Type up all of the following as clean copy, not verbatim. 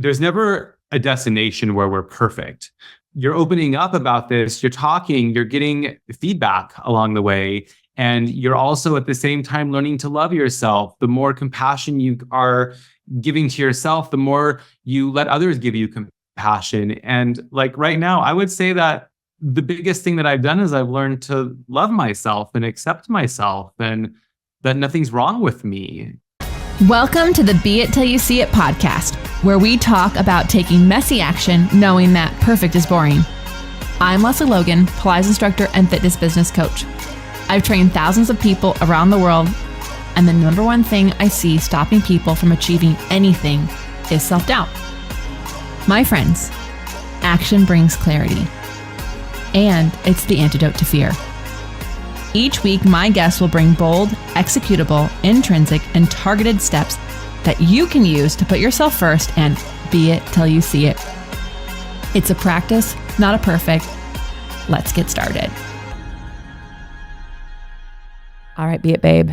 there's never a destination where we're perfect. You're opening up about this, you're talking, you're getting feedback along the way. And you're also at the same time learning to love yourself. The more compassion you are giving to yourself, the more you let others give you compassion. And like right now, I would say that the biggest thing that I've done is I've learned to love myself and accept myself and that nothing's wrong with me. Welcome to the Be It Till You See It podcast, where we talk about taking messy action, knowing that perfect is boring. I'm Lesley Logan, Pilates instructor and fitness business coach. I've trained thousands of people around the world, and the number one thing I see stopping people from achieving anything is self-doubt. My friends, action brings clarity, and it's the antidote to fear. Each week, my guests will bring bold, executable, intrinsic, and targeted steps that you can use to put yourself first and be it till you see it. It's a practice, not a perfect. Let's get started. All right, be it, babe.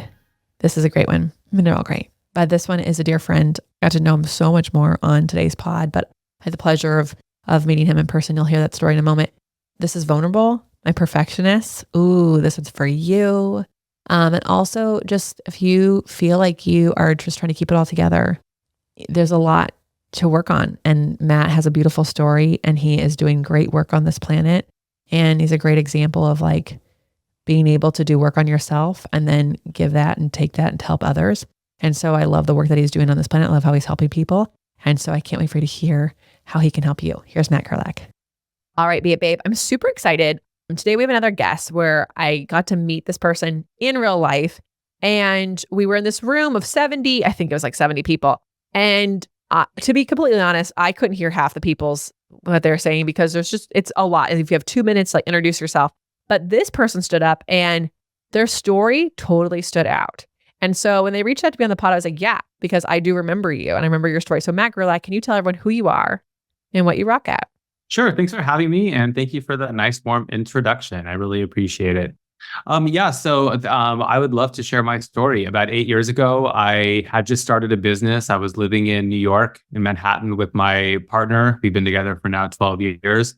This is a great one. I mean, they're all great. But this one is a dear friend. I got to know him so much more on today's pod, but I had the pleasure of meeting him in person. You'll hear that story in a moment. This is Vulnerable, my perfectionist. Ooh, this one's for you. And also just if you feel like you are just trying to keep it all together, there's a lot to work on. And Matt has a beautiful story and he is doing great work on this planet. And he's a great example of like being able to do work on yourself and then give that and take that and to help others. And so I love the work that he's doing on this planet. I love how he's helping people. And so I can't wait for you to hear how he can help you. Here's Matt Gerlach. All right, be it, babe. I'm super excited. Today we have another guest where I got to meet this person in real life. And we were in this room of 70, I think it was like 70 people. And to be completely honest, I couldn't hear half the people's what they're saying because it's a lot. And if you have 2 minutes, like introduce yourself. But this person stood up and their story totally stood out. And so when they reached out to me on the pod, I was like, yeah, because I do remember you and I remember your story. So Matt Gerlach, can you tell everyone who you are and what you rock at? Sure. Thanks for having me. And thank you for that nice, warm introduction. I really appreciate it. I would love to share my story. About 8 years ago, I had just started a business. I was living in New York, in Manhattan with my partner. We've been together for now 12 years.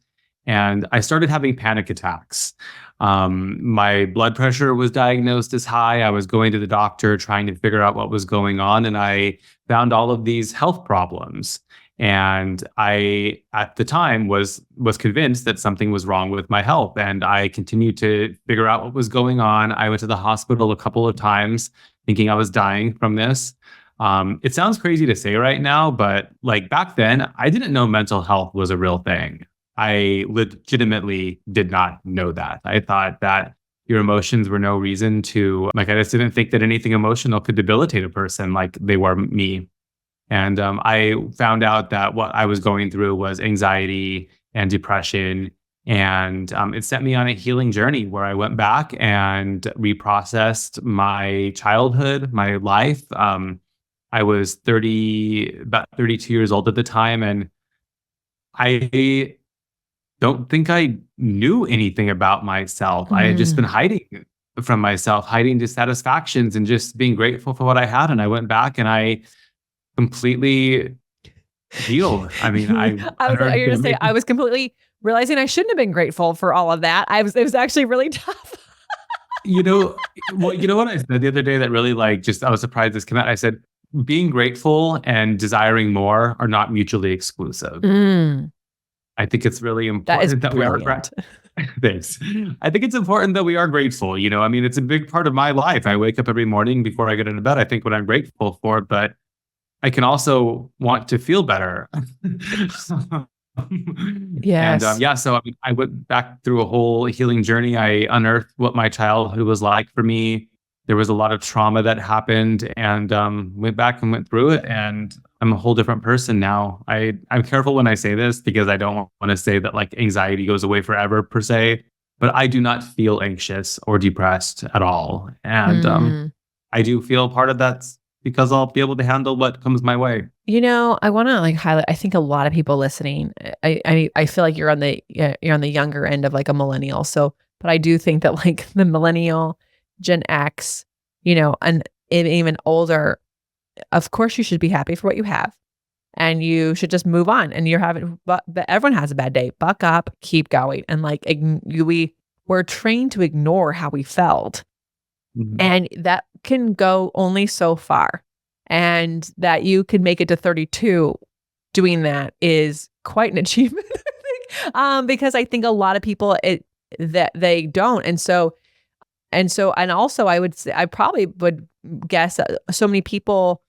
And I started having panic attacks. My blood pressure was diagnosed as high. I was going to the doctor trying to figure out what was going on. And I found all of these health problems. And I, at the time, was convinced that something was wrong with my health. And I continued to figure out what was going on. I went to the hospital a couple of times thinking I was dying from this. It sounds crazy to say right now, but like back then, I didn't know mental health was a real thing. I legitimately did not know that. I thought that your emotions were no reason to, I just didn't think that anything emotional could debilitate a person like they were me. And I found out that what I was going through was anxiety and depression. And it set me on a healing journey where I went back and reprocessed my childhood, my life. I was about 32 years old at the time. And I don't think I knew anything about myself. I had just been hiding from myself, hiding dissatisfactions and just being grateful for what I had. And I went back and I completely healed. I mean, I was completely realizing I shouldn't have been grateful for all of that. It was actually really tough. you know what I said the other day that really I was surprised this came out. I said, being grateful and desiring more are not mutually exclusive. I think it's really important that we are grateful. Thanks. I think it's important that we are grateful. It's a big part of my life. I wake up every morning before I get into bed. I think what I'm grateful for, but I can also want to feel better. Yes. And so I went back through a whole healing journey. I unearthed what my childhood was like for me. There was a lot of trauma that happened and went back and went through it. And I'm a whole different person now. I'm careful when I say this because I don't want to say that anxiety goes away forever per se, but I do not feel anxious or depressed at all. And I do feel part of that's because I'll be able to handle what comes my way. I want to highlight, I think a lot of people listening, I feel like you're on the younger end of a millennial. So, but I do think that the millennial, Gen X, and even older, of course you should be happy for what you have. and you should just move on. And you're having, but everyone has a bad day. Buck up, keep going. And like, we're trained to ignore how we felt. Mhm. And that can go only so far. And that you can make it to 32 doing that is quite an achievement, I think. Because I think a lot of people that they don't. And also I would say, I probably would guess that so many people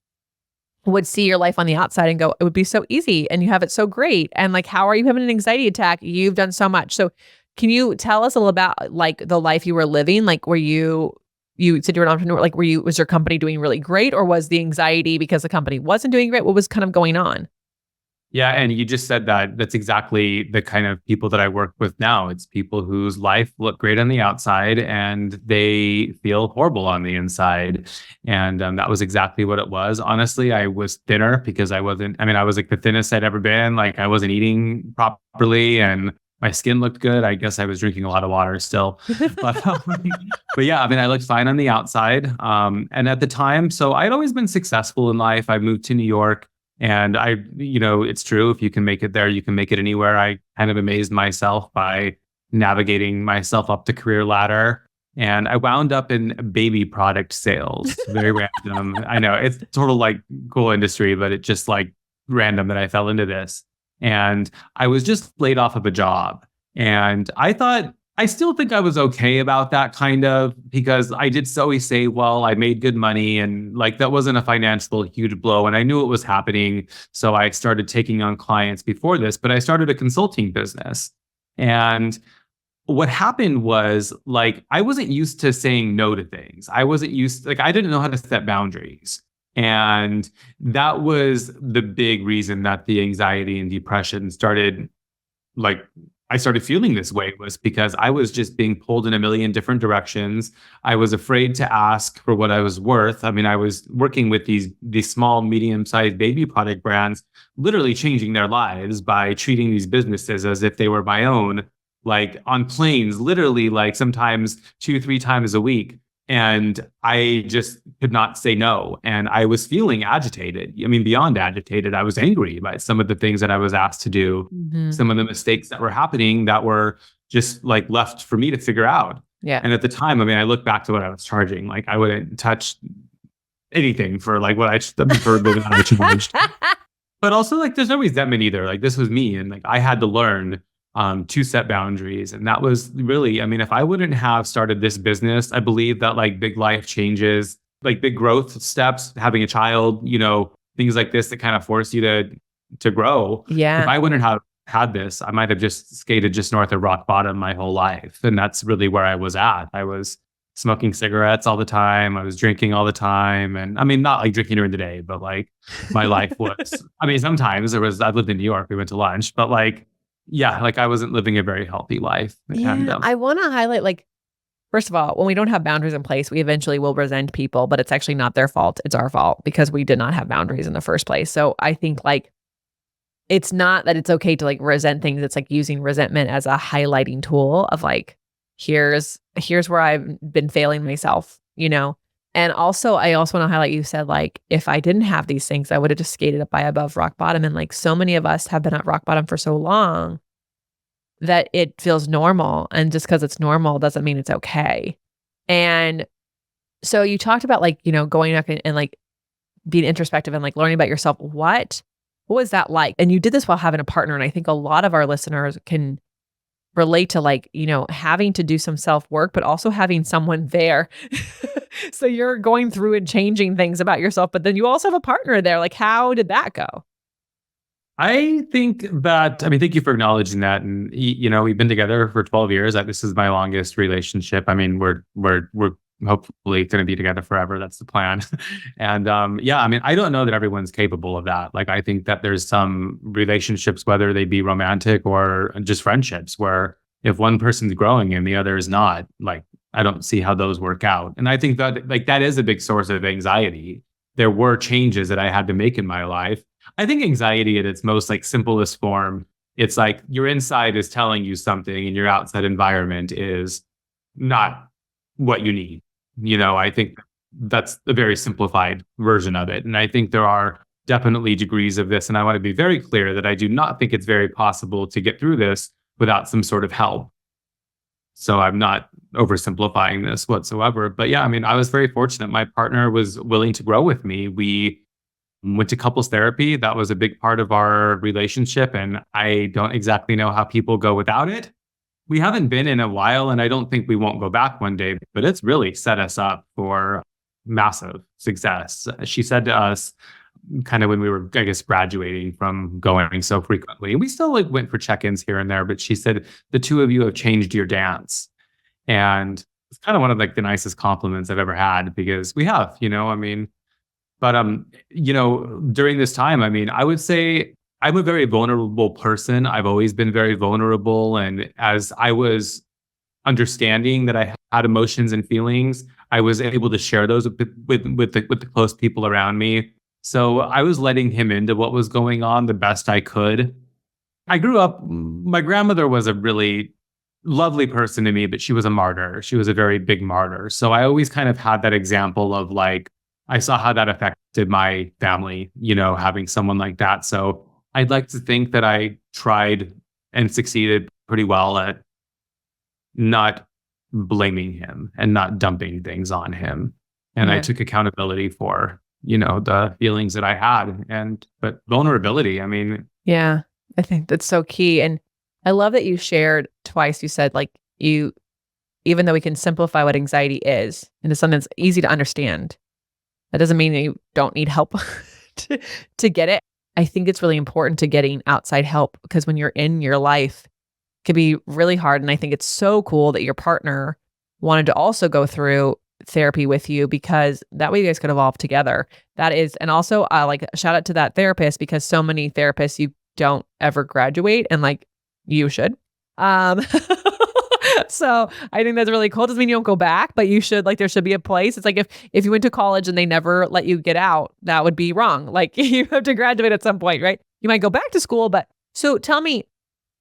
would see your life on the outside and go, it would be so easy and you have it so great. And like, how are you having an anxiety attack? You've done so much. So can you tell us a little about like the life you were living? Like, you said you were an entrepreneur, like, was your company doing really great, or was the anxiety because the company wasn't doing great? What was kind of going on? Yeah, and you just said that. That's exactly the kind of people that I work with now. It's people whose life look great on the outside and they feel horrible on the inside. And that was exactly what it was. Honestly, I was thinner because I wasn't, I mean, I was like the thinnest I'd ever been. Like I wasn't eating properly and my skin looked good. I guess I was drinking a lot of water still. But, but yeah, I mean, I looked fine on the outside. And at the time, so I'd always been successful in life. I moved to New York. And it's true. If you can make it there, you can make it anywhere. I kind of amazed myself by navigating myself up the career ladder. And I wound up in baby product sales. Very random. I know it's sort of like cool industry, but it just like random that I fell into this. And I was just laid off of a job. And I still think I was okay about that kind of because I did always say, well, I made good money and like that wasn't a financial huge blow. And I knew it was happening. So I started taking on clients before this, but I started a consulting business. And what happened was like I wasn't used to saying no to things. I wasn't used like I didn't know how to set boundaries. And that was the big reason that the anxiety and depression started like I started feeling this way was because I was just being pulled in a million different directions. I was afraid to ask for what I was worth. I mean, I was working with these small, medium-sized baby product brands, literally changing their lives by treating these businesses as if they were my own, like on planes, literally like sometimes 2, 3 times a week. And I just could not say no. And I was feeling agitated. I mean, beyond agitated, I was angry by some of the things that I was asked to do, Mhm. some of the mistakes that were happening that were just like left for me to figure out. Yeah. And at the time, I mean, I look back to what I was charging. Like I wouldn't touch anything for like what I for the amount I charged. But also like there's no resentment either. Like this was me and like I had to learn to set boundaries. And that was really, I mean, if I wouldn't have started this business, I believe that like big life changes, like big growth steps, having a child, things like this that kind of force you to grow. If Yeah. I wouldn't have had this, I might have just skated just north of rock bottom my whole life. And that's really where I was at. I was smoking cigarettes all the time. I was drinking all the time. And I mean, not like drinking during the day, but like my life was, I mean, sometimes I lived in New York, we went to lunch, but like, yeah, like I wasn't living a very healthy life. And Yeah. I want to highlight, like, first of all, when we don't have boundaries in place, we eventually will resent people, but it's actually not their fault. It's our fault because we did not have boundaries in the first place. So I think like it's not that it's okay to like resent things. It's like using resentment as a highlighting tool of like, here's where I've been failing myself. And also, I also want to highlight you said like, if I didn't have these things, I would have just skated up by above rock bottom. And like so many of us have been at rock bottom for so long that it feels normal. And just because it's normal doesn't mean it's okay. And so you talked about like, going back and like being introspective and like learning about yourself. What was that like? And you did this while having a partner. And I think a lot of our listeners can relate to like, having to do some self-work, but also having someone there. So you're going through and changing things about yourself, but then you also have a partner there. Like, how did that go? I think that, I mean, thank you for acknowledging that. And, we've been together for 12 years. This is my longest relationship. I mean, we're hopefully going to be together forever. That's the plan. And, yeah, I mean, I don't know that everyone's capable of that. Like, I think that there's some relationships, whether they be romantic or just friendships, where if one person's growing and the other is not, like, I don't see how those work out. And I think that, like, that is a big source of anxiety. There were changes that I had to make in my life. I think anxiety at its most like simplest form, it's like your inside is telling you something and your outside environment is not what you need. I think that's a very simplified version of it. And I think there are definitely degrees of this. And I want to be very clear that I do not think it's very possible to get through this without some sort of help. So I'm not oversimplifying this whatsoever. But yeah, I mean, I was very fortunate. My partner was willing to grow with me. We went to couples therapy. That was a big part of our relationship. And I don't exactly know how people go without it. We haven't been in a while, and I don't think we won't go back one day, but it's really set us up for massive success. She said to us, kind of when we were, I guess, graduating from going so frequently, and we still like went for check-ins here and there, but she said, the two of you have changed your dance. And it's kind of one of like the nicest compliments I've ever had, because we have, I mean, but during this time, I mean, I would say I'm a very vulnerable person. I've always been very vulnerable. And as I was understanding that I had emotions and feelings, I was able to share those with the close people around me. So I was letting him into what was going on the best I could. I grew up, my grandmother was a really lovely person to me, but she was a martyr. She was a very big martyr. So I always kind of had that example of like, I saw how that affected my family, having someone like that. So I'd like to think that I tried and succeeded pretty well at not blaming him and not dumping things on him. And I Yeah. took accountability for, the feelings that I had. But vulnerability, I mean, Yeah. I think that's so key. And I love that you shared twice. You said like even though we can simplify what anxiety is into something that's easy to understand, that doesn't mean that you don't need help to, to get it. I think it's really important to getting outside help, because when you're in your life, it can be really hard. And I think it's so cool that your partner wanted to also go through therapy with you, because that way you guys could evolve together. That is, and also like shout out to that therapist, because so many therapists, you don't ever graduate, and like you should. Um, so I think that's really cool. Doesn't mean you don't go back, but you should, like, there should be a place. It's like if you went to college and they never let you get out, that would be wrong. Like you have to graduate at some point, right? You might go back to school, but so tell me,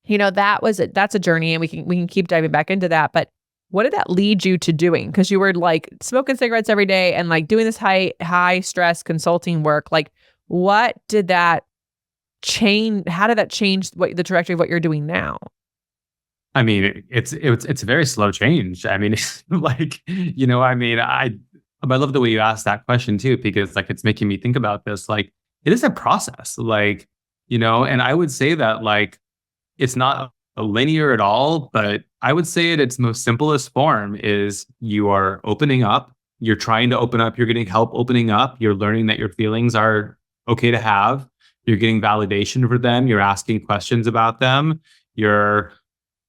that's a journey, and we can keep diving back into that. But what did that lead you to doing? Because you were like smoking cigarettes every day and like doing this high stress consulting work. Like, what did that change? How did that change the trajectory of what you're doing now? I mean, it's a very slow change. I mean, like, I mean, I love the way you asked that question too, because like it's making me think about this. Like, it is a process, like, and I would say that like it's not a linear at all, but I would say at its most simplest form is you are opening up, you're trying to open up, you're getting help opening up, you're learning that your feelings are okay to have, you're getting validation for them, you're asking questions about them, you're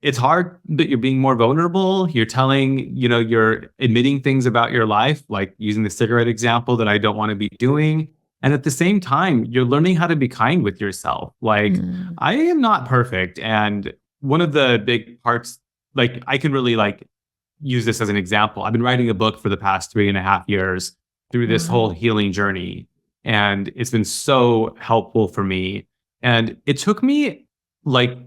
it's hard, but you're being more vulnerable. You're telling, you're admitting things about your life, like using the cigarette example that I don't want to be doing. And at the same time, you're learning how to be kind with yourself. Like, Mm. I am not perfect. And one of the big parts, like, I can really like use this as an example. I've been writing a book for the past 3.5 years through this whole Wow. healing journey. And it's been so helpful for me. And it took me like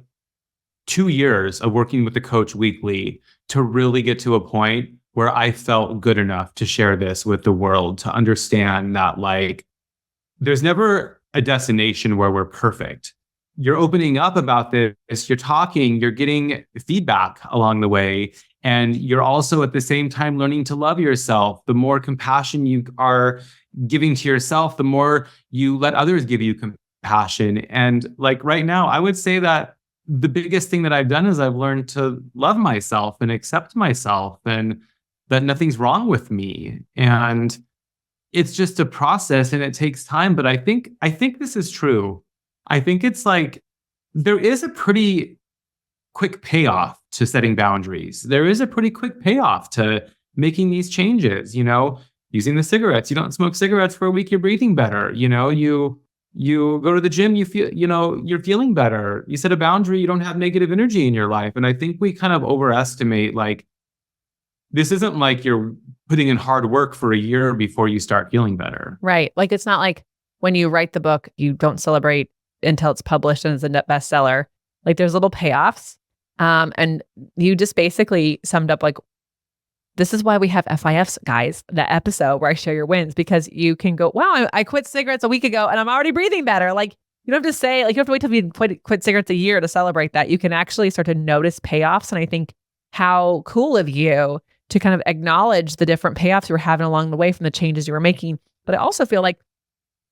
2 years of working with the coach weekly to really get to a point where I felt good enough to share this with the world, to understand that like there's never a destination where we're perfect. You're opening up about this, you're talking, you're getting feedback along the way, and you're also at the same time learning to love yourself. The more compassion you are giving to yourself, the more you let others give you compassion. And like right now, I would say that the biggest thing that I've done is I've learned to love myself and accept myself, and that nothing's wrong with me. And it's just a process and it takes time. But I think this is true. I think it's like there is a pretty quick payoff to setting boundaries. There is a pretty quick payoff to making these changes, using the cigarettes. You don't smoke cigarettes for a week, you're breathing better. You go to the gym, you feel, you're feeling better. You set a boundary, you don't have negative energy in your life. And I think we kind of overestimate like this isn't like you're putting in hard work for a year before you start feeling better. Right. Like it's not like when you write the book, you don't celebrate until it's published and it's a net bestseller. Like there's little payoffs. And you just basically summed up like This is why we have FIFs, guys, that episode where I share your wins, because you can go, wow, I quit cigarettes a week ago and I'm already breathing better. Like, you don't have to say, like, you don't have to wait till you quit cigarettes a year to celebrate that. You can actually start to notice payoffs. And I think how cool of you to kind of acknowledge the different payoffs you were having along the way from the changes you were making. But I also feel like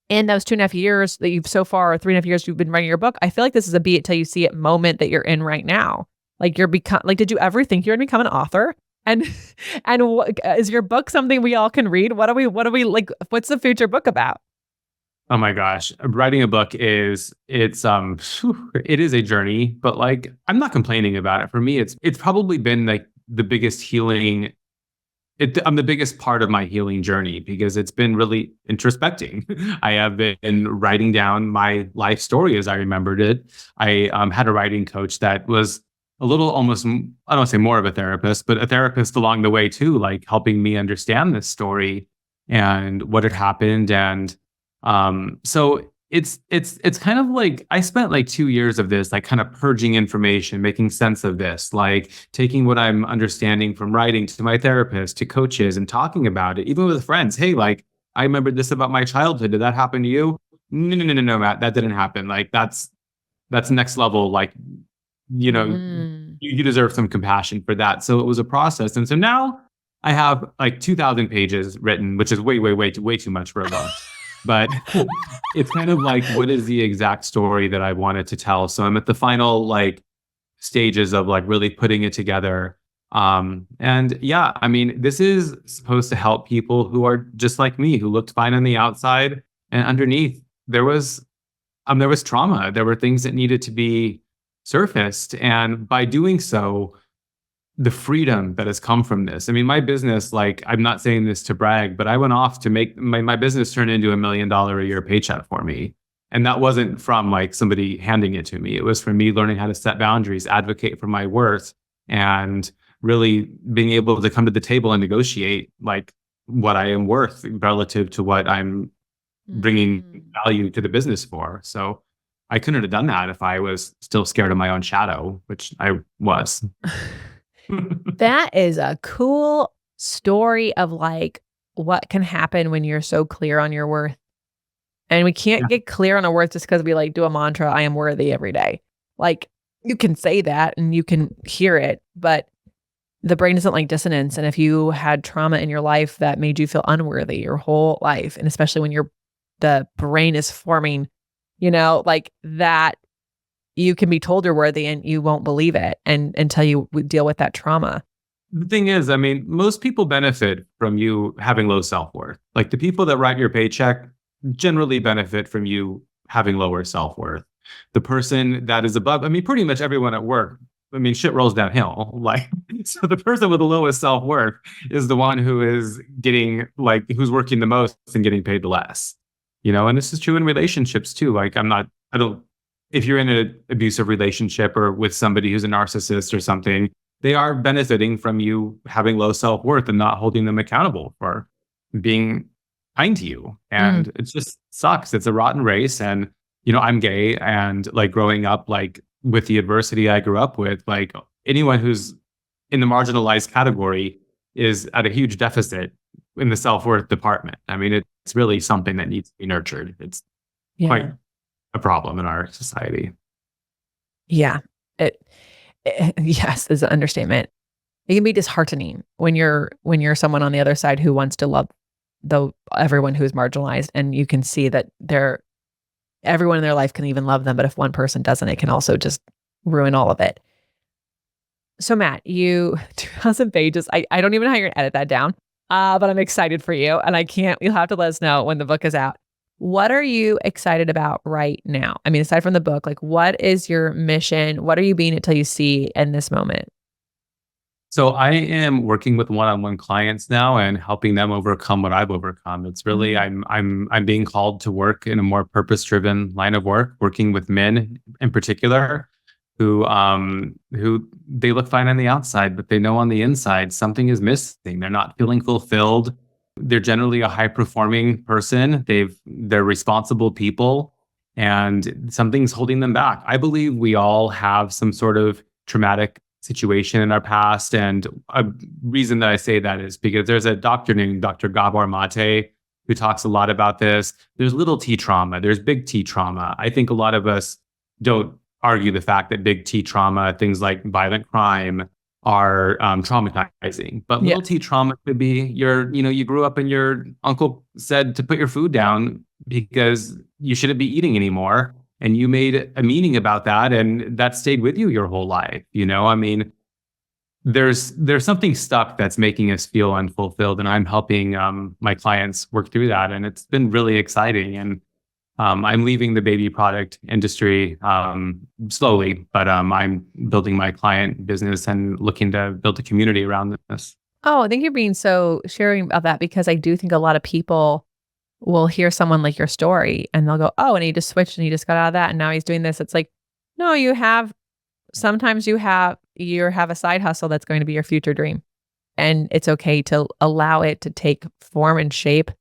in those 2.5 years that you've so far, or 3.5 years you've been writing your book, I feel like this is a be it till you see it moment that you're in right now. Like did you ever think you're gonna become an author? And is your book something we all can read? What are we like? What's the future book about? Oh my gosh, writing a book it is a journey, but like I'm not complaining about it. For me, it's probably been like the biggest healing. I'm the biggest part of my healing journey because it's been really introspecting. I have been writing down my life story as I remembered it. I had a writing coach that was a little almost, I don't want to say more of a therapist, but a therapist along the way too, like helping me understand this story and what had happened. And so it's kind of like I spent like 2 years of this, like kind of purging information, making sense of this, like taking what I'm understanding from writing to my therapist, to coaches, and talking about it, even with friends. Hey, like I remembered this about my childhood. Did that happen to you? No, no, no, no, no, Matt, that didn't happen. Like that's next level. Like, you know, Mm. you deserve some compassion for that. So it was a process. And so now I have like 2,000 pages written, which is way too much for a book. But it's kind of like, what is the exact story that I wanted to tell? So I'm at the final like stages of like really putting it together. And yeah, I mean, this is supposed to help people who are just like me, who looked fine on the outside, and underneath there was trauma. There were things that needed to be surfaced. And by doing so, the freedom that has come from this. I mean, my business, like, I'm not saying this to brag, but I went off to make my business turn into $1 million a year paycheck for me. And that wasn't from like somebody handing it to me. It was from me learning how to set boundaries, advocate for my worth, and really being able to come to the table and negotiate like what I am worth relative to what I'm bringing Mm. value to the business for. So I couldn't have done that if I was still scared of my own shadow, which I was. That is a cool story of like what can happen when you're so clear on your worth. And we can't Yeah. get clear on our worth just because we like do a mantra, I am worthy every day. Like you can say that and you can hear it, but the brain doesn't like dissonance. And if you had trauma in your life that made you feel unworthy your whole life, and especially when the brain is forming, like that, you can be told you're worthy and you won't believe it and until you deal with that trauma. The thing is, I mean, most people benefit from you having low self-worth. Like the people that write your paycheck generally benefit from you having lower self-worth. The person that is above, I mean, pretty much everyone at work, I mean, shit rolls downhill. Like, so the person with the lowest self-worth is the one who is getting like, who's working the most and getting paid the less. And this is true in relationships too. Like, I don't, if you're in an abusive relationship or with somebody who's a narcissist or something, they are benefiting from you having low self-worth and not holding them accountable for being kind to you. Mm, And it just sucks. It's a rotten race. And, I'm gay, and like growing up, like with the adversity I grew up with, like anyone who's in the marginalized category is at a huge deficit in the self-worth department. I mean, it's really something that needs to be nurtured. It's quite yeah. a problem in our society. Yeah. Yes, is an understatement. It can be disheartening when you're someone on the other side who wants to love everyone who's marginalized, and you can see that everyone in their life can even love them, but if one person doesn't, it can also just ruin all of it. So Matt, you 2,000 pages. I don't even know how you're gonna edit that down. But I'm excited for you, and you'll have to let us know when the book is out. What are you excited about right now? I mean, aside from the book, like what is your mission? What are you being until you see in this moment? So I am working with one-on-one clients now and helping them overcome what I've overcome. It's really Mm. I'm being called to work in a more purpose-driven line of work, working with men in particular who they look fine on the outside, but they know on the inside something is missing. They're not feeling fulfilled. They're generally a high-performing person. They're responsible people, and something's holding them back. I believe we all have some sort of traumatic situation in our past. And a reason that I say that is because there's a doctor named Dr. Gabor Mate who talks a lot about this. There's little t trauma, there's big T trauma. I think a lot of us don't argue the fact that big T trauma, things like violent crime, are traumatizing. But Yeah. little T trauma could be you grew up and your uncle said to put your food down because you shouldn't be eating anymore. And you made a meaning about that, and that stayed with you your whole life. I mean, there's something stuck that's making us feel unfulfilled, and I'm helping my clients work through that, and it's been really exciting. And I'm leaving the baby product industry slowly, but I'm building my client business and looking to build a community around this. Oh, I think you're being so sharing about that because I do think a lot of people will hear someone like your story and they'll go, oh, and he just switched and he just got out of that and now he's doing this. It's like, no, sometimes you have a side hustle that's going to be your future dream. And it's okay to allow it to take form and shape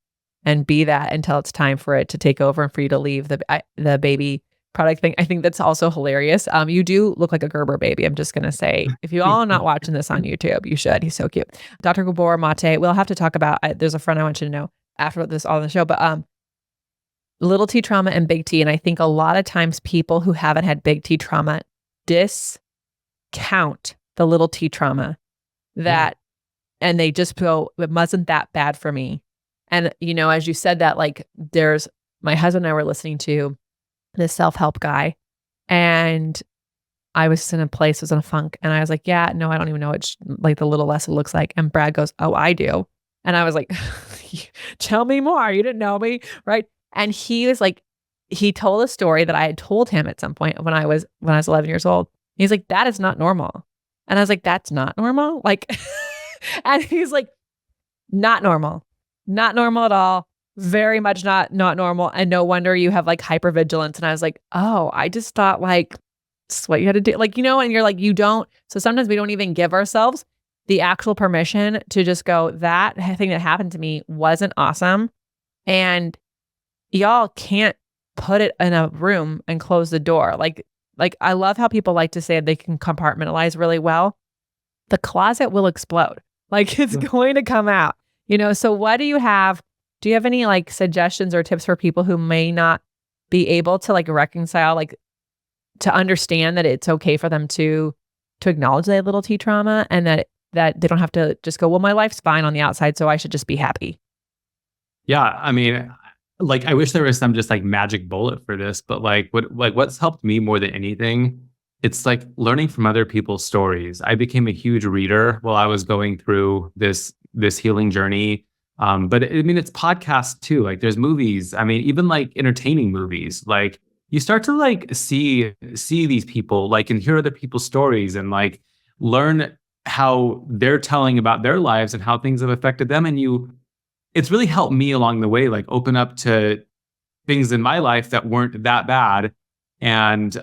and be that until it's time for it to take over and for you to leave the baby product thing. I think that's also hilarious. You do look like a Gerber baby. I'm just going to say, if you all are not watching this on YouTube, you should. He's so cute. Dr. Gabor Mate, we'll have to talk about, there's a friend I want you to know after this on the show, but little T trauma and big T. And I think a lot of times people who haven't had big T trauma discount the little T trauma and they just go, it wasn't that bad for me. And, as you said that, like there's my husband and I were listening to this self-help guy and I was in a place, was in a funk. And I was like, yeah, no, I don't even know what like the little lesson looks like. And Brad goes, oh, I do. And I was like, tell me more. You didn't know me. Right. And he was like, he told a story that I had told him at some point when I was 11 years old. He's like, that is not normal. And I was like, that's not normal. Like, and he's like, not normal at all. Very much not normal. And no wonder you have like hypervigilance. And I was like, oh, I just thought like, it's what you had to do. Like, and you're like, you don't. So sometimes we don't even give ourselves the actual permission to just go, that thing that happened to me wasn't awesome. And y'all can't put it in a room and close the door. Like I love how people like to say they can compartmentalize really well. The closet will explode. Like it's going to come out, so what do you have? Do you have any like suggestions or tips for people who may not be able to like reconcile, like to understand that it's okay for them to acknowledge they have little T trauma and that they don't have to just go, well, my life's fine on the outside, so I should just be happy. Yeah. I mean, like, I wish there was some just like magic bullet for this, but what's helped me more than anything, it's like learning from other people's stories. I became a huge reader while I was going through this healing journey. But I mean, it's podcasts too. Like there's movies. I mean, even like entertaining movies, like you start to like see these people, like, and hear other people's stories and like learn how they're telling about their lives and how things have affected them. And it's really helped me along the way, like open up to things in my life that weren't that bad and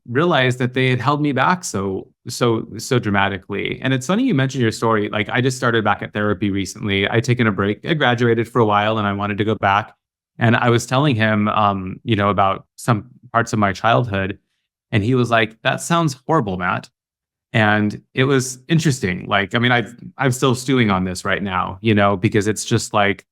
realize that they had held me back so dramatically. And it's funny you mentioned your story. Like I just started back at therapy recently. I'd taken a break. I graduated for a while and I wanted to go back. And I was telling him, about some parts of my childhood. And he was like, that sounds horrible, Matt. And it was interesting. Like, I mean, I'm still stewing on this right now, because it's just like,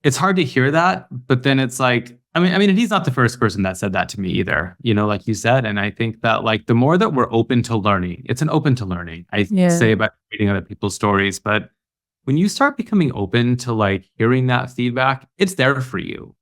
it's hard to hear that, but then it's like, I mean, and he's not the first person that said that to me either, like you said. And I think that like the more that we're open to learning, it's an open to learning. I say about reading other people's stories, but when you start becoming open to like hearing that feedback, it's there for you.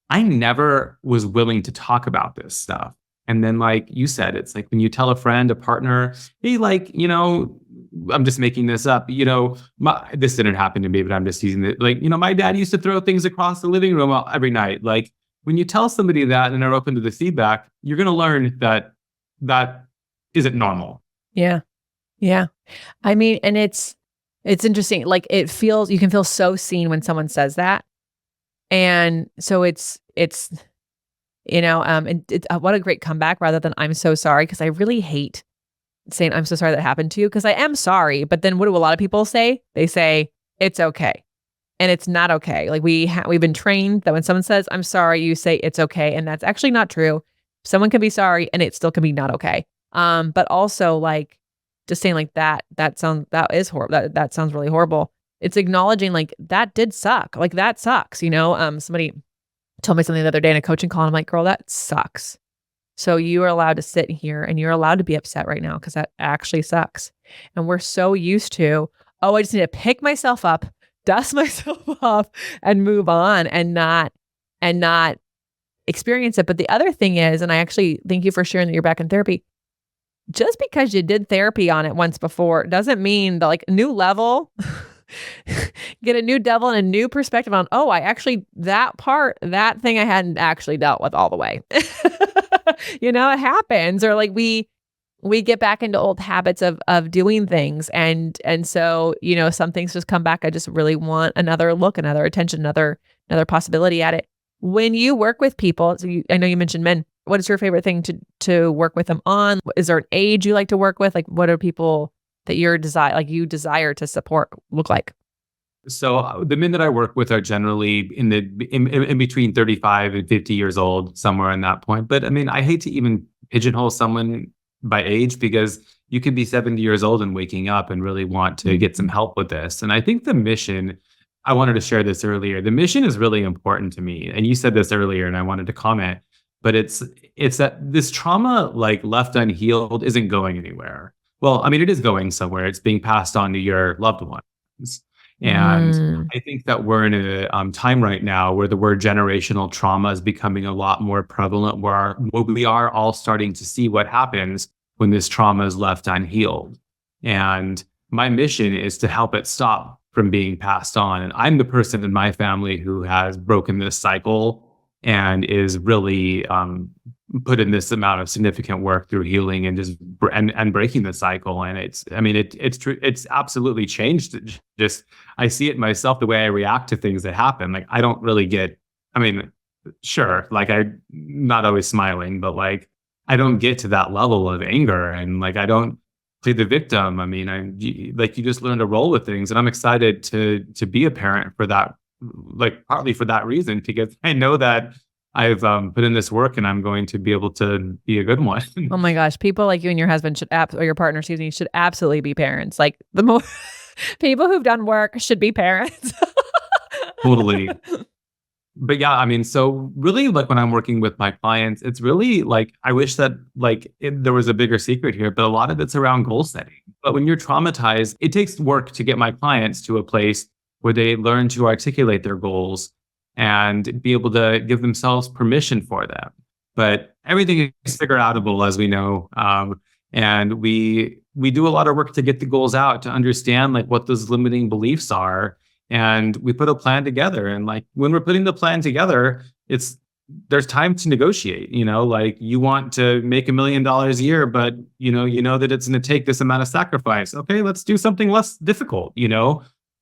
I never was willing to talk about this stuff. And then like you said, it's like when you tell a friend, a partner, hey, like, I'm just making this up, this didn't happen to me, but I'm just using it. Like, my dad used to throw things across the living room every night. Like when you tell somebody that and they're open to the feedback, you're going to learn that isn't normal. Yeah. Yeah. I mean, and it's interesting. Like you can feel so seen when someone says that. And so it's what a great comeback rather than I'm so sorry. Cause I really hate saying I'm so sorry that happened to you. Cause I am sorry. But then what do a lot of people say? They say it's okay. And it's not okay. Like we've been trained that when someone says, I'm sorry, you say it's okay. And that's actually not true. Someone can be sorry and it still can be not okay. But also like just saying like that is horrible. That sounds really horrible. It's acknowledging like that did suck. Like that sucks, somebody told me something the other day in a coaching call and I'm like, girl, that sucks. So you are allowed to sit here and you're allowed to be upset right now because that actually sucks. And we're so used to, oh, I just need to pick myself up, dust myself off and move on and not experience it. But the other thing is, and I actually thank you for sharing that you're back in therapy. Just because you did therapy on it once before doesn't mean that like new level, get a new devil and a new perspective on, oh, that thing I hadn't actually dealt with all the way. It happens. Or like we get back into old habits of doing things. And so, some things just come back. I just really want another look, another attention, another possibility at it. When you work with people, so I know you mentioned men, what is your favorite thing to work with them on? Is there an age you like to work with? Like what are people that you desire to support look like? So the men that I work with are generally in between 35 and 50 years old, somewhere in that point. But I mean, I hate to even pigeonhole someone by age because you could be 70 years old and waking up and really want to get some help with this. And I think the mission, I wanted to share this earlier. The mission is really important to me. And you said this earlier and I wanted to comment, but it's that this trauma like left unhealed isn't going anywhere. Well, I mean, it is going somewhere. It's being passed on to your loved ones. And I think that we're in a time right now where the word generational trauma is becoming a lot more prevalent, where we are all starting to see what happens when this trauma is left unhealed. And my mission is to help it stop from being passed on. And I'm the person in my family who has broken this cycle and is really put in this amount of significant work through healing and just and breaking the cycle. And it's true. It's absolutely changed. Just I see it myself, the way I react to things that happen. Like I don't really get. I mean, sure, like I'm not always smiling, but like I don't get to that level of anger, and like I don't play the victim. I mean, you just learn to roll with things, and I'm excited to be a parent for that. Like partly for that reason, because I know that I've put in this work and I'm going to be able to be a good one. Oh my gosh. People like you and your husband or your partner, excuse me, should absolutely be parents. Like the more people who've done work should be parents. Totally. But yeah, I mean, so really like when I'm working with my clients, it's really like, I wish that like there was a bigger secret here, but a lot of it's around goal setting. But when you're traumatized, it takes work to get my clients to a place where they learn to articulate their goals and be able to give themselves permission for them. But everything is figure outable, as we know. And we do a lot of work to get the goals out, to understand like what those limiting beliefs are. And we put a plan together. And like when we're putting the plan together, there's time to negotiate, like you want to make $1 million a year, but you know that it's going to take this amount of sacrifice. Okay, let's do something less difficult,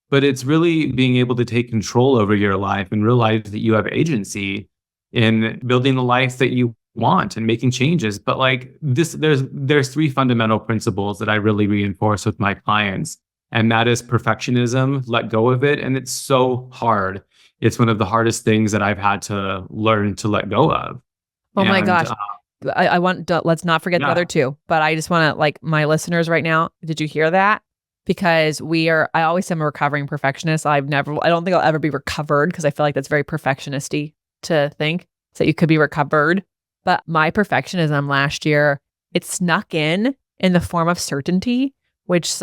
But it's really being able to take control over your life and realize that you have agency in building the life that you want and making changes. But like there's three fundamental principles that I really reinforce with my clients. And that is perfectionism, let go of it. And it's so hard. It's one of the hardest things that I've had to learn to let go of. Oh my gosh. Let's not forget the other two, but I just want to like my listeners right now. Did you hear that? Because I always am a recovering perfectionist. I don't think I'll ever be recovered because I feel like that's very perfectionisty to think that you could be recovered. But my perfectionism last year, it snuck in the form of certainty, which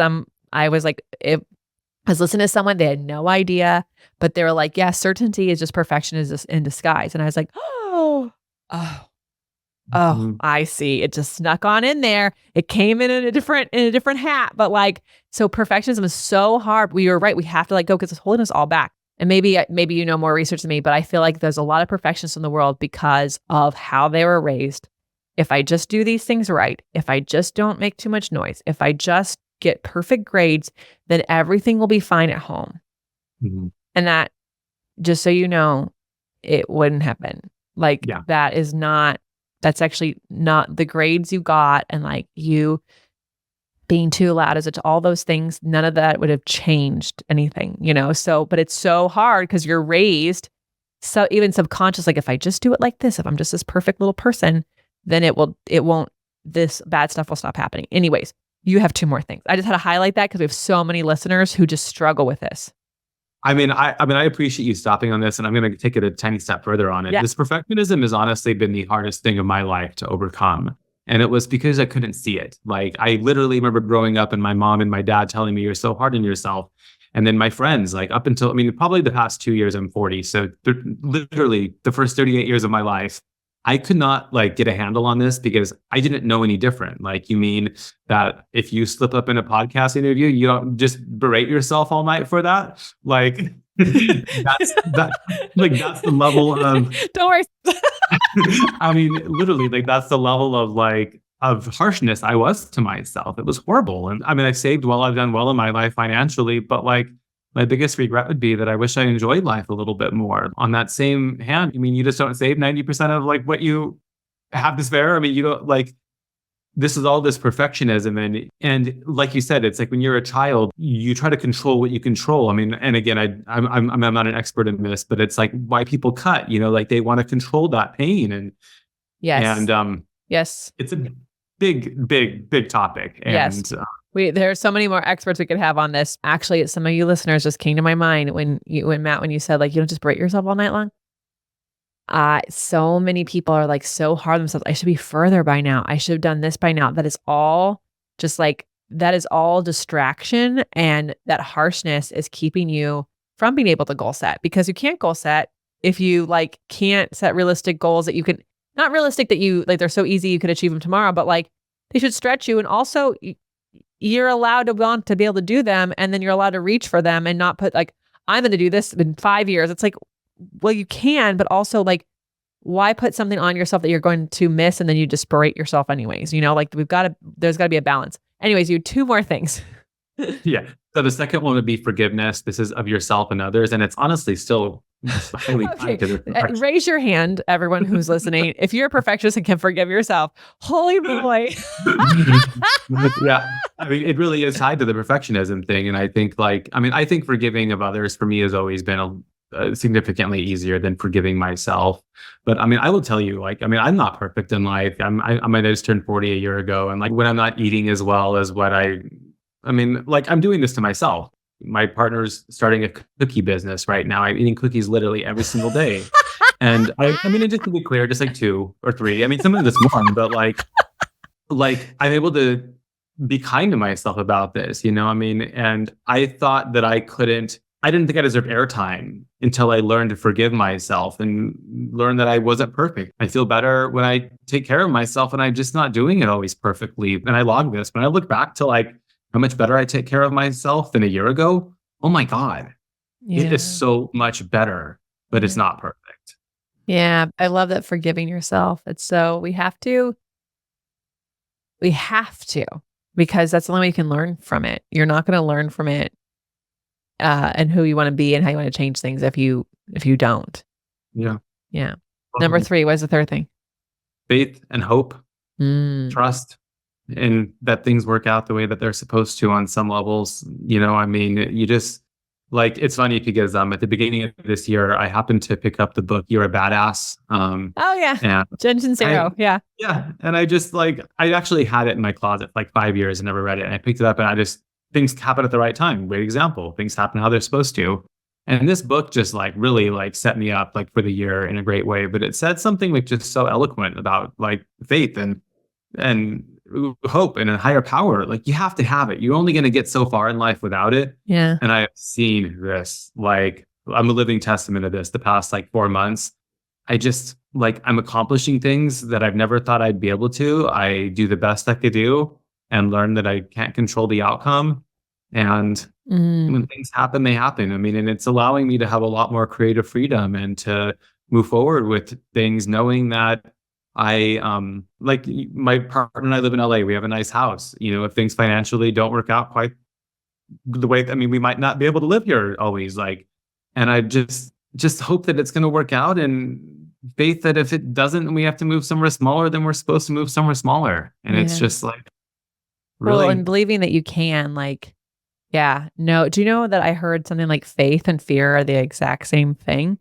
I was listening to someone, they had no idea, but they were like, yeah, certainty is just perfection is just in disguise. And I was like, oh, I see. It just snuck on in there. It came in a different hat. But like, so perfectionism is so hard. We were right. We have to let go because it's holding us all back. And maybe you know more research than me, but I feel like there's a lot of perfectionists in the world because of how they were raised. If I just do these things right, if I just don't make too much noise, if I just get perfect grades, then everything will be fine at home. Mm-hmm. And that, just so you know, it wouldn't happen. Like that's actually not the grades you got, and like you being too loud as to all those things, none of that would have changed anything, So, but it's so hard because you're raised so even subconscious, like if I just do it like this, if I'm just this perfect little person, then it won't this bad stuff will stop happening. Anyways, you have two more things. I just had to highlight that because we have so many listeners who just struggle with this. I appreciate you stopping on this, and I'm going to take it a tiny step further on it. Yeah. This perfectionism has honestly been the hardest thing of my life to overcome. And it was because I couldn't see it. Like, I literally remember growing up and my mom and my dad telling me, you're so hard on yourself. And then my friends, like up until, probably the past 2 years, I'm 40. So literally the first 38 years of my life, I could not like get a handle on this because I didn't know any different. Like, you mean that if you slip up in a podcast interview, you don't just berate yourself all night for that? Like, that's the level of, don't worry. literally, like that's the level of harshness I was to myself. It was horrible. And I saved well, I've done well in my life financially, but like my biggest regret would be that I wish I enjoyed life a little bit more. On that same hand, you just don't save 90% of like what you have to spare. You don't like, this is all this perfectionism. And like you said, it's like when you're a child, you try to control what you control. And again, I'm not an expert in this, but it's like why people cut, like they want to control that pain. And yes. And yes, it's a big topic. And yes. There are so many more experts we could have on this. Actually, some of you listeners just came to my mind when Matt, when you said like, you don't just berate yourself all night long. So many people are like so hard on themselves. I should be further by now. I should have done this by now. That is all just like, that is all distraction. And that harshness is keeping you from being able to goal set, because you can't goal set if you like can't set realistic goals that you can, not realistic that you like, they're so easy you could achieve them tomorrow, but like they should stretch you. And also you're allowed to want to be able to do them. And then you're allowed to reach for them and not put like, I'm going to do this in 5 years. It's like, well, you can, but also like, why put something on yourself that you're going to miss and then you just berate yourself anyways? Like there's got to be a balance. Anyways, you have two more things. Yeah. So the second one would be forgiveness. This is of yourself and others. And it's honestly still highly tied to the raise your hand, everyone who's listening. If you're a perfectionist and can forgive yourself, holy boy. Yeah. It really is tied to the perfectionism thing. And I think I think forgiving of others for me has always been significantly easier than forgiving myself. But I will tell you, I'm not perfect in life. I just turned 40 a year ago. And like when I'm not eating as well as what I'm doing this to myself. My partner's starting a cookie business right now. I'm eating cookies literally every single day. And and just to be clear, just like 2 or 3. Some of this one, but like I'm able to be kind to myself about this, and I thought that I didn't think I deserved airtime until I learned to forgive myself and learn that I wasn't perfect. I feel better when I take care of myself, and I'm just not doing it always perfectly. And I log this. When I look back to like how much better I take care of myself than a year ago, oh my God, it is so much better, but it's not perfect. Yeah. I love that, forgiving yourself. It's so, we have to, because that's the only way you can learn from it. You're not going to learn from it and who you want to be and how you want to change things if you don't. Yeah. Yeah. Number 3, what's the third thing? Faith and hope, trust, and that things work out the way that they're supposed to on some levels. You just like, it's funny because at the beginning of this year, I happened to pick up the book, You're a Badass. Oh yeah. Jen Sincero. Yeah. Yeah. And I actually had it in my closet for like 5 years and never read it. And I picked it up and things happen at the right time. Great example. Things happen how they're supposed to. And this book just like really like set me up like for the year in a great way. But it said something like just so eloquent about like faith and hope and a higher power. Like you have to have it. You're only going to get so far in life without it. Yeah. And I have seen this, like I'm a living testament of this the past like 4 months. I just like, I'm accomplishing things that I've never thought I'd be able to. I do the best I could do and learn that I can't control the outcome. And when things happen, they happen. And it's allowing me to have a lot more creative freedom and to move forward with things, knowing that I, like my partner and I live in LA. We have a nice house. If things financially don't work out quite the way, we might not be able to live here always. And I just hope that it's going to work out, and faith that if it doesn't, we have to move somewhere smaller, then we're supposed to move somewhere smaller. And it's just like, really. Well, and believing that you can, like, yeah, no. Do you know that I heard something like faith and fear are the exact same thing?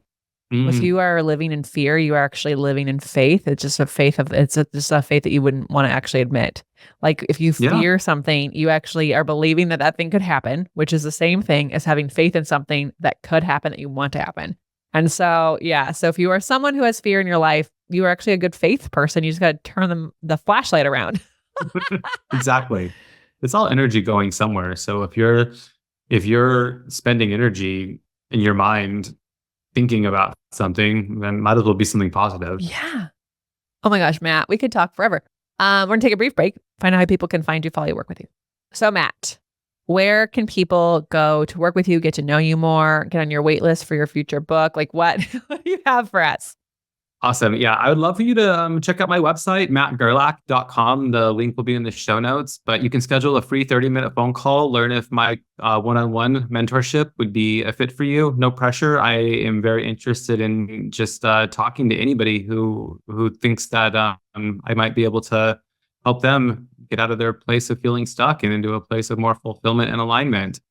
If Mm, you are living in fear, you are actually living in faith. It's just a faith of just a faith that you wouldn't want to actually admit. Like if you yeah. fear something, you actually are believing that that thing could happen, which is the same thing as having faith in something that could happen that you want to happen. And so, yeah. So if you are someone who has fear in your life, you are actually a good faith person. You just got to turn the flashlight around. Exactly. It's all energy going somewhere. So if you're spending energy in your mind thinking about something, then might as well be something positive. Yeah. Oh my gosh, Matt, we could talk forever. We're gonna take a brief break, find out how people can find you, follow you, work with you. So, Matt, where can people go to work with you, get to know you more, get on your wait list for your future book? Like, what, what do you have for us? Awesome. Yeah, I would love for you to check out my website, mattgerlach.com. The link will be in the show notes, but you can schedule a free 30-minute phone call, learn if my one-on-one mentorship would be a fit for you. No pressure. I am very interested in just talking to anybody who thinks that I might be able to help them get out of their place of feeling stuck and into a place of more fulfillment and alignment.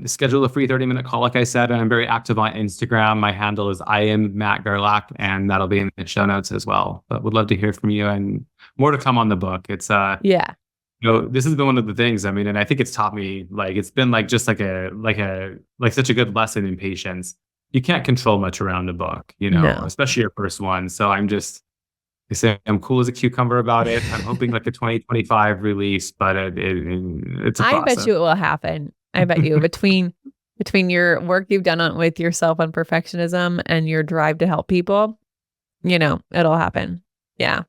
Schedule a free 30-minute call. Like I said, I'm very active on Instagram. My handle is I am Matt Gerlach, and that'll be in the show notes as well. But would love to hear from you and more to come on the book. It's Yeah. this has been one of the things. I mean, and I think it's taught me like it's been like just like such a good lesson in patience. You can't control much around a book, No. especially your first one. So I say I'm cool as a cucumber about it. I'm hoping like a 2025 release, but it's a I bet process. you it will happen. I bet you between your work you've done with yourself on perfectionism and your drive to help people, it'll happen. Yeah.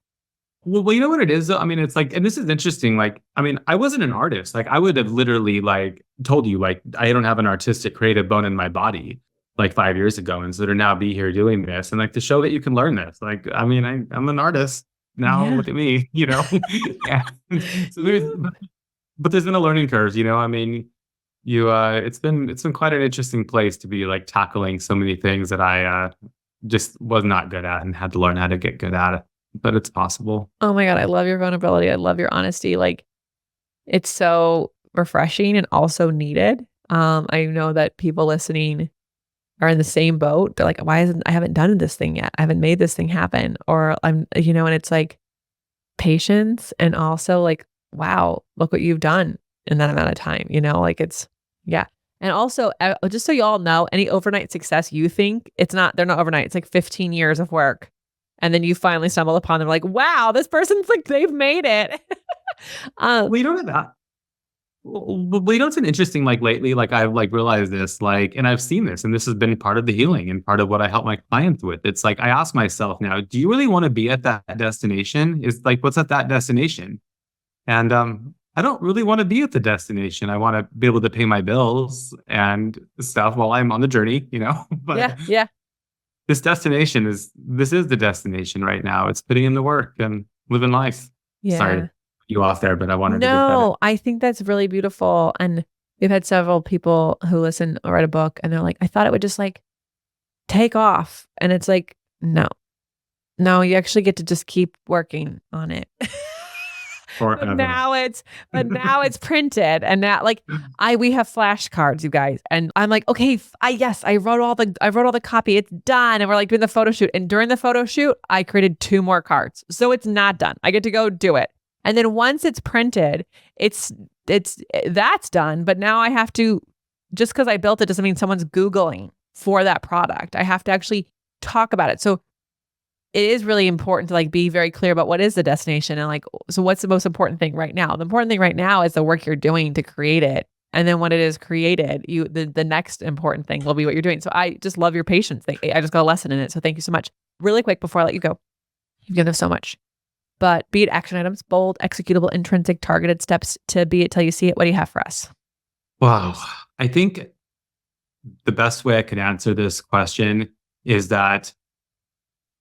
Well, you know what it is, though? I mean, it's like, and this is interesting. Like, I mean, I wasn't an artist. Like, I would have literally like told you, like, I don't have an artistic creative bone in my body like 5 years ago. And so to now be here doing this and like to show that you can learn this. Like, I mean, I'm an artist now. Yeah. Look at me, yeah. So but there's been a learning curve, I mean, it's been quite an interesting place to be like tackling so many things that I just was not good at and had to learn how to get good at it. But it's possible. Oh my God, I love your vulnerability. I love your honesty. Like it's so refreshing and also needed. I know that people listening are in the same boat. They're like, why isn't I haven't done this thing yet? I haven't made this thing happen. Or and it's like patience and also like, wow, look what you've done in that amount of time, like it's, yeah. And also, just so you all know, any overnight success you think they're not overnight. It's like 15 years of work. And then you finally stumble upon them like, wow, this person's like, they've made it. Well, you don't have that. Well, it's an interesting, like lately, like I've like realized this, like, and I've seen this, and this has been part of the healing and part of what I help my clients with. It's like, I ask myself now, do you really want to be at that destination? Is like, what's at that destination? And I don't really want to be at the destination. I want to be able to pay my bills and stuff while I'm on the journey, Yeah, but yeah, this is the destination right now. It's putting in the work and living life. Sorry, yeah. you off there, but I wanted to give credit. No, I think that's really beautiful. And we've had several people who listen or write a book and they're like, I thought it would just like take off. And it's like, no, you actually get to just keep working on it. But Forever. now it's printed and now like we have flashcards, you guys. And I'm like, okay, I wrote all the copy. It's done. And we're like doing the photo shoot. And during the photo shoot, I created 2 more cards. So it's not done. I get to go do it. And then once it's printed, that's done. But now I have to, just because I built it doesn't mean someone's Googling for that product. I have to actually talk about it. So it is really important to like be very clear about what is the destination and like, so what's the most important thing right now? The important thing right now is the work you're doing to create it. And then when it is created, the next important thing will be what you're doing. So I just love your patience. I just got a lesson in it. So thank you so much. Really quick before I let you go, you've given us so much. But be it action items, bold, executable, intrinsic, targeted steps to be it till you see it. What do you have for us? Wow. I think the best way I could answer this question is that,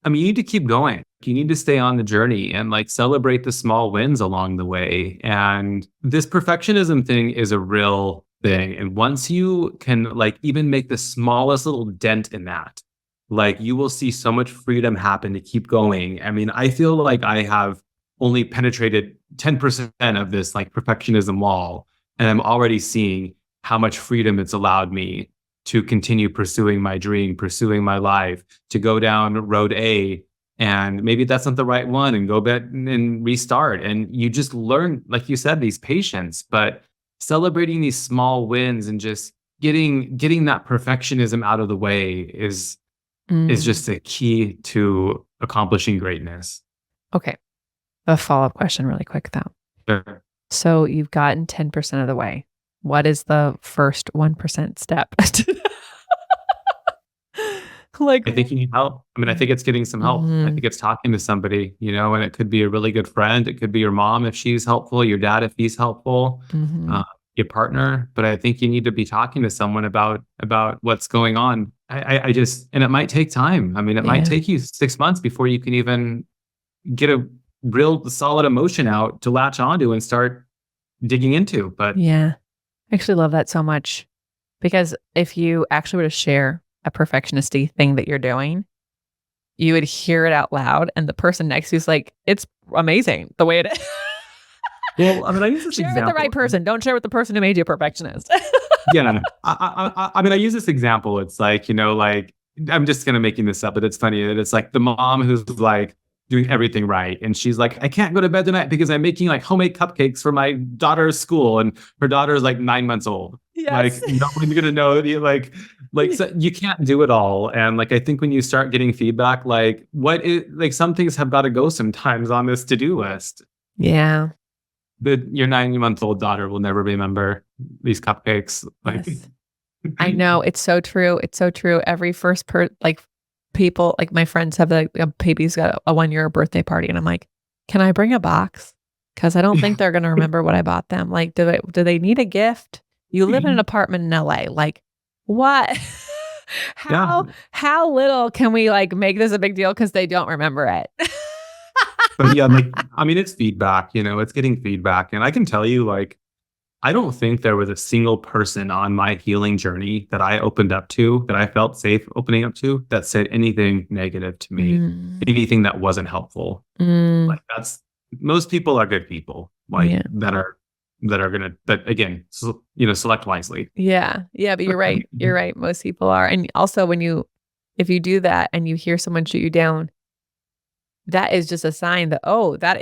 I mean, you need to keep going. You need to stay on the journey and like celebrate the small wins along the way. And this perfectionism thing is a real thing. And once you can like even make the smallest little dent in that, like you will see so much freedom happen to keep going. I mean, I feel like I have only penetrated 10% of this like perfectionism wall. And I'm already seeing how much freedom it's allowed me to continue pursuing my dream, pursuing my life, to go down road A, and maybe that's not the right one, and go back and restart. And you just learn, like you said, these patience, but celebrating these small wins and just getting that perfectionism out of the way is just a key to accomplishing greatness. Okay. A follow-up question really quick though. Sure. So you've gotten 10% of the way. What is the first 1% step? I think you need help. I mean, I think it's getting some help. I think it's talking to somebody, and it could be a really good friend. It could be your mom if she's helpful, your dad if he's helpful, your partner. But I think you need to be talking to someone about what's going on. I just, and it might take time. I mean, it might take you 6 months before you can even get a real solid emotion out to latch onto and start digging into. But yeah, I actually love that so much, because if you actually were to share a perfectionist-y thing that you're doing, you would hear it out loud, and the person next to you is like, it's amazing the way it is. Well, I mean, I use this share example. with the right person. Don't share with the person who made you a perfectionist. Yeah. I mean, I use this example. It's like, like, I'm just going to making this up, but it's funny that it's like the mom who's like doing everything right. And she's like, I can't go to bed tonight because I'm making like homemade cupcakes for my daughter's school. And her daughter is like 9 months old. Yes. Like, nobody's going to know that you like so you can't do it all. And like, I think when you start getting feedback, like some things have got to go sometimes on this to-do list. Yeah. Your 9-month-old daughter will never remember these cupcakes. Like, yes. I know, it's so true. It's so true. Every first people, like my friends have a baby's got a 1-year birthday party, and I'm like, can I bring a box? Because I don't think they're gonna remember what I bought them. Like, do they need a gift? You live in an apartment in LA. Like, what? How little can we like make this a big deal because they don't remember it? But yeah, like, I mean, it's feedback, it's getting feedback. And I can tell you, like, I don't think there was a single person on my healing journey that I opened up to, that I felt safe opening up to, that said anything negative to me, anything that wasn't helpful. Like, most people are good people, like that are gonna, that again, select wisely. Yeah. But you're right. You're right. Most people are. And also if you do that and you hear someone shoot you down, that is just a sign that, that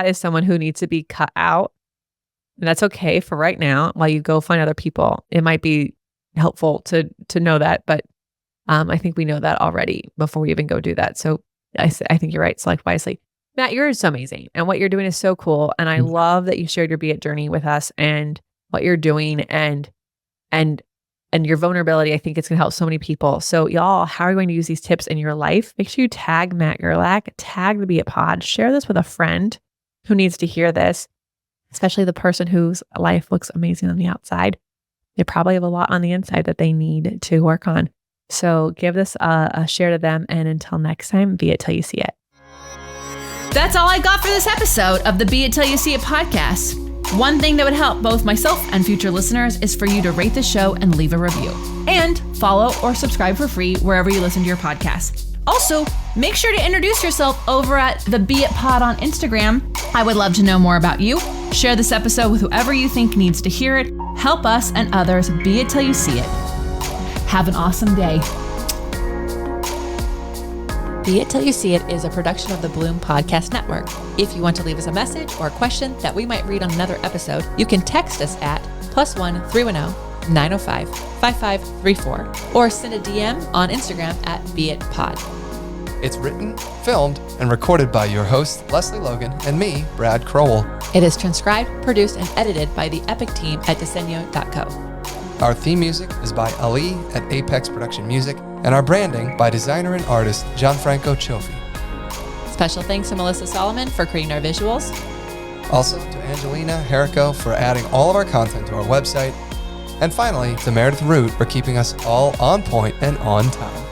is someone who needs to be cut out. And that's okay for right now while you go find other people. It might be helpful to know that, but I think we know that already before we even go do that. So I think you're right. Select wisely. Matt, you're so amazing. And what you're doing is so cool. And I love that you shared your beit journey with us and what you're doing and your vulnerability. I think it's going to help so many people. So y'all, how are you going to use these tips in your life? Make sure you tag Matt Gerlach, tag the Beit Pod, share this with a friend who needs to hear this, especially the person whose life looks amazing on the outside. They probably have a lot on the inside that they need to work on. So give this a share to them. And until next time, be it till you see it. That's all I got for this episode of the Be It Till You See It podcast. One thing that would help both myself and future listeners is for you to rate the show and leave a review. And follow or subscribe for free wherever you listen to your podcast. Also, make sure to introduce yourself over at the Be It Pod on Instagram. I would love to know more about you. Share this episode with whoever you think needs to hear it. Help us and others be it till you see it. Have an awesome day. Be It Till You See It is a production of the Bloom Podcast Network. If you want to leave us a message or a question that we might read on another episode, you can text us at +1 310 905 5534 or send a DM on Instagram at beitpod. It's written, filmed, and recorded by your host, Lesley Logan, and me, Brad Crowell. It is transcribed, produced, and edited by the epic team at Diseño.co. Our theme music is by Ali at Apex Production Music, and our branding by designer and artist Gianfranco Cioffi. Special thanks to Melissa Solomon for creating our visuals. Also to Angelina Herrico for adding all of our content to our website. And finally, to Meredith Root for keeping us all on point and on time.